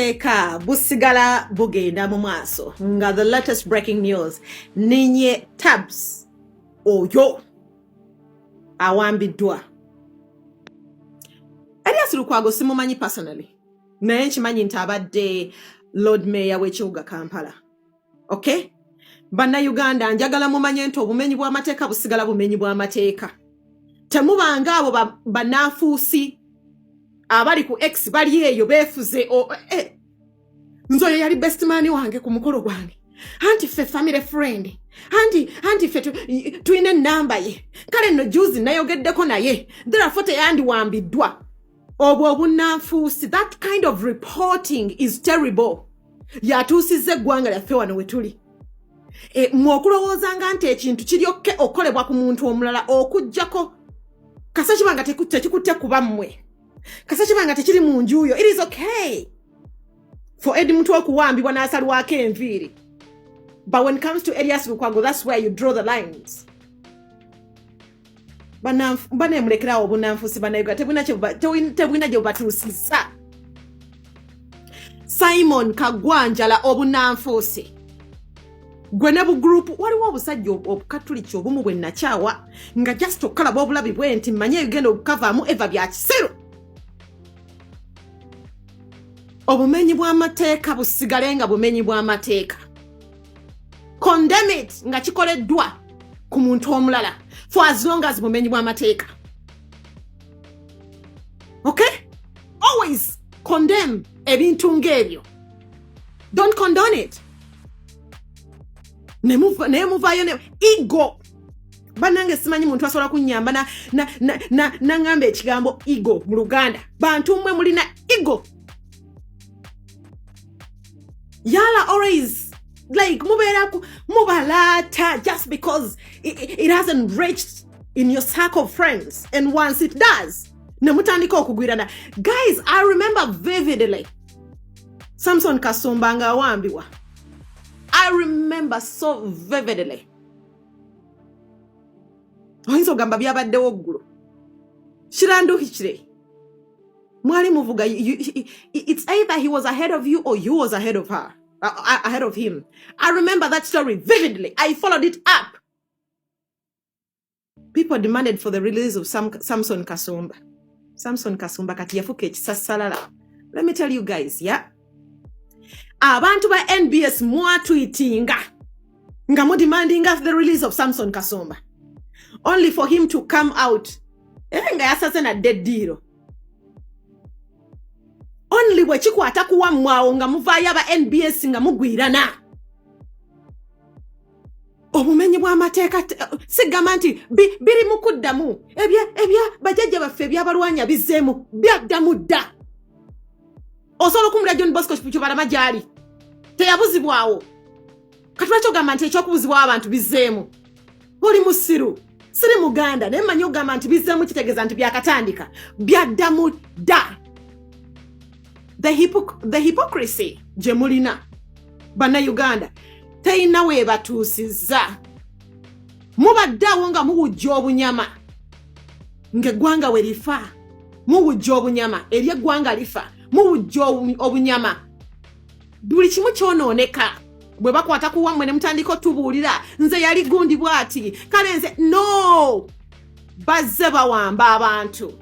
bw'amateeka busigala bugenda mu maaso nga the latest breaking news ninye tabs oyo awambiddwa. Erias Lukwago simumanyi personally naye nkimanyi nti abadde Lord Mayor w'ekibuga Kampala. Okay? Bannayuganda njagala mumanye nti obumenyi bw'amateeka busigala bumenyi bw'amateeka. Temubanga abo bannanfuusi abali ku X bali eyo beefuze nzoyo yali best man wange ku mukolo gwange. Anti ffe family friend. Anti ffe tuine namba ye. Kale no juzi nayogeddeko naye. Therefore teyandiwambiddwa. Obwo obunnanfuusi, that kind of reporting is terrible. Yatuusiza eggwanga lyaffe wano we tuli. Mwokulowoozanga nti ekintu kiryokke okolebwa ku muntu omulala okujjako kasa kibanga tekikutte kuba mmwe. Kasa kibanga tekiri mu njuyo. It is okay for edi muntu okuwambibwa n'asalwako enviiri. But when it comes to Erias Lukwago, that's where you draw the lines. Banemulekerawo obunnanfuusi bannayuganda tebulina gye bubatuusizza. Simon Kagwanjala obunnanfuusi. Gwe ne bu group waliwo obusajja obukatuliki obumu bwe nakyawa nga just okalaba obulabi bwe nti manye ebigenda okukavaamu eva bya kisero. Obumenyi bw'amateeka busigale nga bumenyi bw'amateeka. Condemn it nga kikoleddwa ku muntu omulala for as long as bumenyi bw'amateeka. Okay? Always condemn ebintu ng'ebyo. Don't condone it. Nemuvayo ne ego. Banange simanyi muntu asobola kunnyamba na ngamba ekigambo ego mu Luganda. Bantu mmwe mulina ego. Yala always like mubalata just because it hasn't reached in your circle of friends, and once it does nemutandika okugwirana. Guys, I remember vividly Samson Kasumba nga awambiwa. I remember so vividly. Oyinza ogamba byabaddewo ggulo. Kiranduhikire. Mwali muvuga, it's either he was ahead of you or you was ahead of her. Ahead of him. I remember that story vividly. I followed it up. People demanded for the release of Samson Kasumba. Samson Kasumba kati yafuka ekisasalala. Let me tell you guys, yeah? Abantu ba NBS mwatweetinga nga mu demanding of the release of Samson Kasumba. Only for him to come out. Nga yasase na dead deal. Only bwe kikwata kuwa mwawo nga muvaayo aba NBS nga mugwirana. Obumenyi bw'amateeka sigamba nti biri mu kuddamu. Ebya bajjajja baffe ebyabalwanya bizzeemu byaddamu dda. Osobola okumulira John Bosco Kyabalama gyali. Teyabuzibwawo. Kati lwaki ogamba nti ekyokubuzibwawo abantu bizzeemu? Oli musiru. Siri Muganda naye mmanyi ogamba nti bizzeemu kitegeeza nti byakatandika. Byaddamu dda. The hypocrisy gye mulina bannayuganda teyina weebatuusizza. Mubaddeawo nga muwujja obunyama ng'eggwanga we lifa. Muwujja obunyama eri eggwanga lifa. Muwujja obunyama buli kimu kyonooneka. Bwe bakwata ku wammwe ne mutandika otubuulira nze yali gundi bw'ati kale nze no. Bazze bawamba abantu.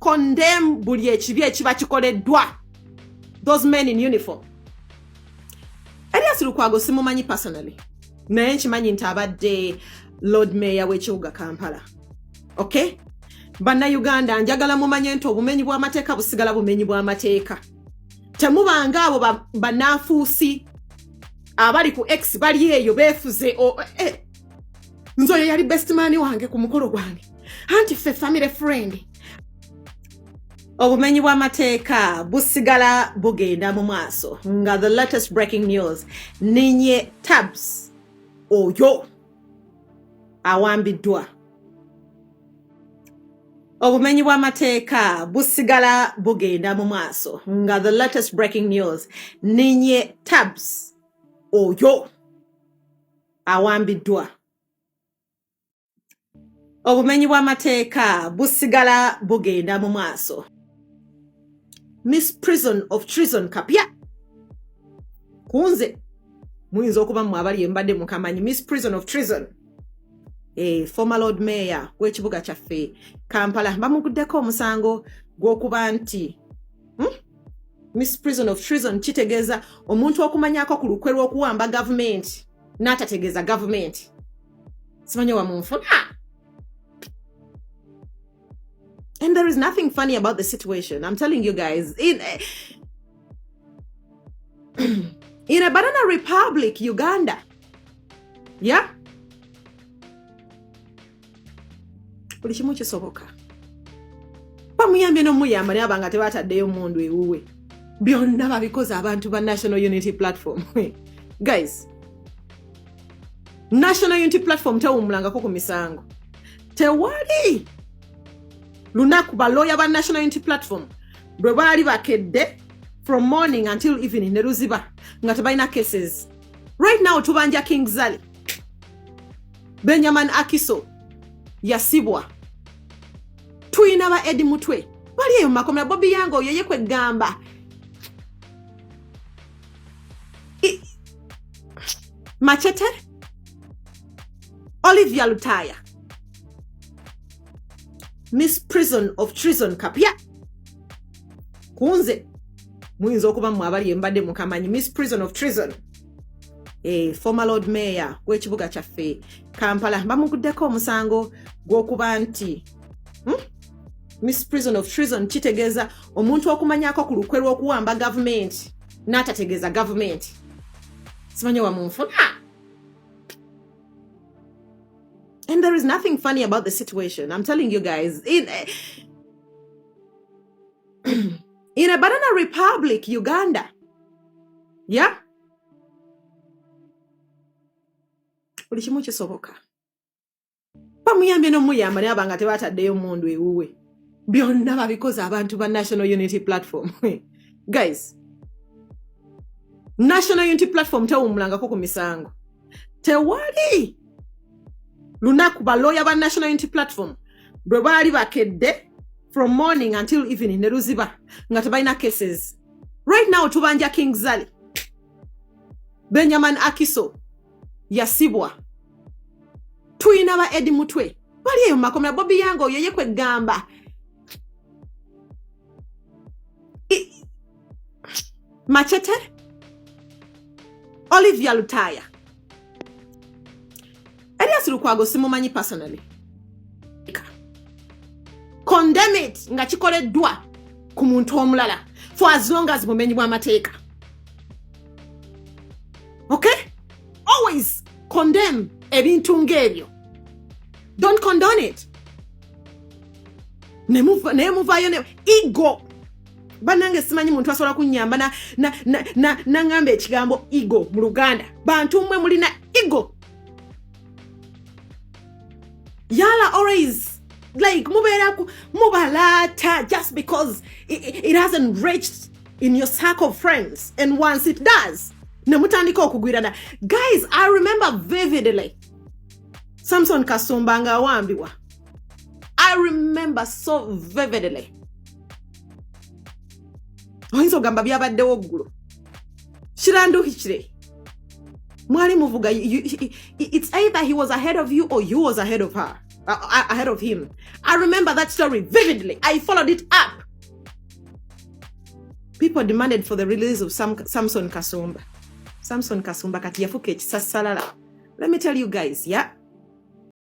Condemn buli ekibi ekiba kikoleddwa. Those men in uniform. Erias Lukwago simumanyi personally naye nkimanyi nti abadde Lord Mayor w'ekibuga Kampala. Okay? Bannayuganda njagala mumanye nti obumenyi bw'amateeka busigala bumenyi bw'amateeka. Temubanga abo bannanfuusi abali ku X bali eyo beefuze nzoyo yali best man wange ku mukolo gwange. Anti ffe family friend. Obumenyi bw'amateeka busigala bugenda mu maaso nga the latest breaking news ninye tabs oyo awambiddwa. Obumenyi bw'amateeka busigala bugenda mu maaso nga the latest breaking news ninye tabs oyo awambiddwa. Obumenyi bw'amateeka busigala bugenda mu maaso. Miss Prison of Treason Kapya kunze muyinza okuba mmwe abali embadde mukamanyi Miss Prison of Treason. Former Lord Mayor w'ekibuga kyaffe Kampala bamuguddeko omusango gw'okuba nti Miss Prison of Treason kitegeeza omuntu okumanyako ku lukwe lw'okuwamba gavumenti n'atategeeza gavumenti. Simanyi wamunfuna. And there is nothing funny about the situation. I'm telling you guys. In a banana republic, Uganda. Yeah? Buli kimu kisoboka. Bamuyambye n'omuyamba naye abanga tebataddeyo mundu ewuwe. Byonna babikoze abantu ba National Unity Platform. Guys, National Unity Platform tewumulangako ku misango. Tewali lunaku balooya ba National Unity Platform bwe baali bakedde from morning until evening ne luziba nga tebalina cases. Right now tubanja King Zali, Benjamin Akiso yasibwa, tuyina ba Eddie Mutwe bali eyo makomera. Bobby Yango yeye kwegamba Machete, Olivia Lutaya, Miss Prison of Treason kapya kunze muyinza okuba mmwe abali embadde mukamanyi Miss Prison of Treason. Former Lord Mayor w'ekibuga kyaffe Kampala bamuguddeko omusango gw'okuba nti Miss Prison of Treason kitegeeza omuntu okumanyako ku lukwe lw'okuwamba gavumenti n'atategeeza gavumenti. Simanyi wamunfuna. And there is nothing funny about the situation. I'm telling you guys. In a banana republic, Uganda. Yeah? Buli kimu kisoboka. Bamuyambye n'omuyamba naye abanga tebataddeyo mundu ewuwe. Byonna babikoze abantu ba National Unity Platform. Guys, National Unity Platform tewumulangako ku misango. Tewali lunaku balooya ba National Unity Platform bwe baali bakedde from morning until evening ne luziba nga tebalina cases. Right now tubanja King Zali, Benjamin Akiso yasibwa, tuyina ba Eddie Mutwe bali eyo makomera. Bobby Yango yeye kwegamba Machete, Olivia Lutaya. Elias Lukwago simumanyi personally. Condemn it nga kikoleddwa ku muntu omulala for as long as mumenyi bw'amateeka. Okay? Always condemn ebintu ng'ebyo. Don't condone it. Nemuvayo ne ego. Banange simanyi muntu asobola kunnyamba na ngamba ekigambo ego mu Luganda. Bantu mmwe mulina ego. Yala always like mubalata just because it hasn't reached in your circle of friends, and once it does nemutandika okugwirana. Guys, I remember vividly Samson Kasumba nga awambiwa. I remember so vividly. Oyinza ogamba byabaddewo ggulu kiranduhikire mwali muvuga. It's either he was ahead of you or you was ahead of her, ahead of him. I remember that story vividly. I followed it up. People demanded for the release of Samson Kasumba. Samson Kasumba kati yafuka ekisasalala. Let me tell you guys, yeah?